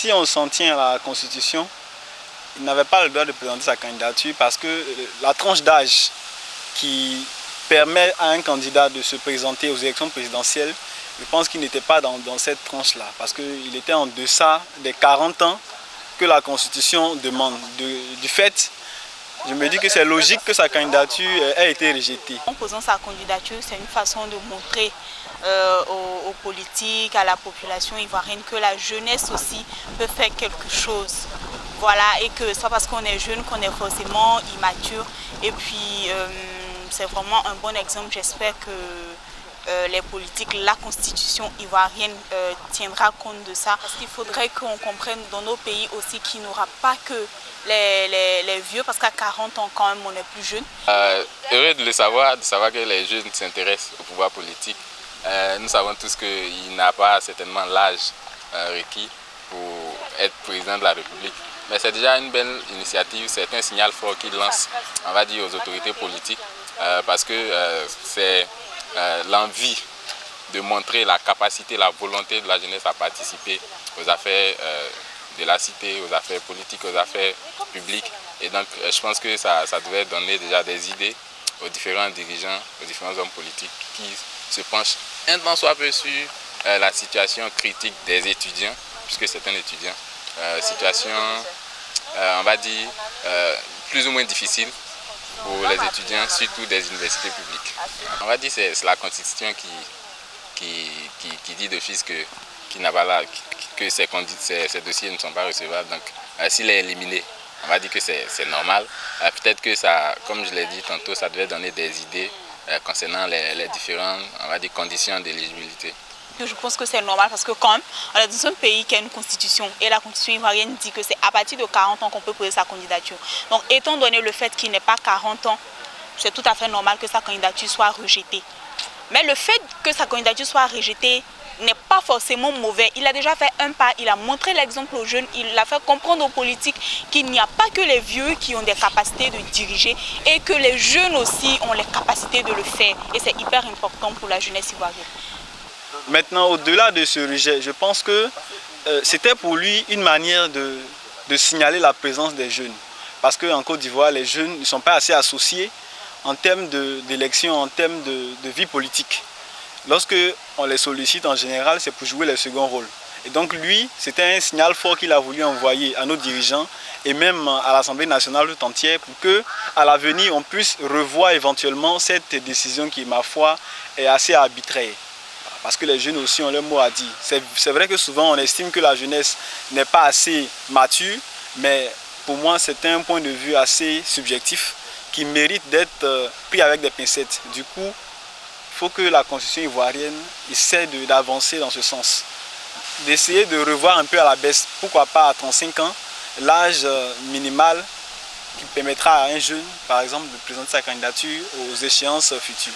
si on s'en tient à la Constitution, il n'avait pas le droit de présenter sa candidature parce que la tranche d'âge qui permet à un candidat de se présenter aux élections présidentielles, je pense qu'il n'était pas dans cette tranche-là, parce qu'il était en deçà des 40 ans que la Constitution demande. Du fait, je me dis que c'est logique que sa candidature ait été rejetée. En posant sa candidature, c'est une façon de montrer aux politiques, à la population ivoirienne que la jeunesse aussi peut faire quelque chose. Voilà, et que c'est pas parce qu'on est jeune qu'on est forcément immature. Et puis, c'est vraiment un bon exemple. J'espère que les politiques, la constitution ivoirienne tiendra compte de ça. Parce qu'il faudrait qu'on comprenne dans nos pays aussi qu'il n'y aura pas que les vieux, parce qu'à 40 ans quand même on est plus jeune. Heureux de le savoir, que les jeunes s'intéressent au pouvoir politique. Nous savons tous qu'il n'a pas certainement l'âge requis pour être président de la République. Mais c'est déjà une belle initiative, c'est un signal fort qu'il lance, on va dire, aux autorités politiques, parce que c'est l'envie de montrer la capacité, la volonté de la jeunesse à participer aux affaires de la cité, aux affaires politiques, aux affaires publiques. Et donc je pense que ça devait donner déjà des idées aux différents dirigeants, aux différents hommes politiques qui se penchent un tant soit peu sur la situation critique des étudiants, puisque c'est un étudiant. Situation, on va dire, plus ou moins difficile pour les étudiants, surtout des universités publiques. On va dire que c'est la Constitution qui dit d'office que ces dossiers ne sont pas recevables. Donc, s'il est éliminé, on va dire que c'est normal. Peut-être que ça, comme je l'ai dit tantôt, ça devait donner des idées concernant les différentes, on va dire, conditions d'éligibilité. Je pense que c'est normal parce que quand même, on est dans un pays qui a une constitution et la constitution ivoirienne dit que c'est à partir de 40 ans qu'on peut poser sa candidature. Donc étant donné le fait qu'il n'ait pas 40 ans, c'est tout à fait normal que sa candidature soit rejetée. Mais le fait que sa candidature soit rejetée n'est pas forcément mauvais. Il a déjà fait un pas, il a montré l'exemple aux jeunes, il a fait comprendre aux politiques qu'il n'y a pas que les vieux qui ont des capacités de diriger et que les jeunes aussi ont les capacités de le faire. Et c'est hyper important pour la jeunesse ivoirienne. Maintenant, au-delà de ce rejet, je pense que c'était pour lui une manière de signaler la présence des jeunes. Parce qu'en Côte d'Ivoire, les jeunes ne sont pas assez associés en termes d'élection, en termes de vie politique. Lorsque on les sollicite en général, c'est pour jouer le second rôle. Et donc lui, c'était un signal fort qu'il a voulu envoyer à nos dirigeants et même à l'Assemblée nationale tout entière pour qu'à l'avenir, on puisse revoir éventuellement cette décision qui, ma foi, est assez arbitraire. Parce que les jeunes aussi ont leur mot à dire. C'est vrai que souvent on estime que la jeunesse n'est pas assez mature, mais pour moi c'est un point de vue assez subjectif qui mérite d'être pris avec des pincettes. Du coup, il faut que la constitution ivoirienne essaie d'avancer dans ce sens. D'essayer de revoir un peu à la baisse, pourquoi pas à 35 ans, l'âge minimal qui permettra à un jeune, par exemple, de présenter sa candidature aux échéances futures.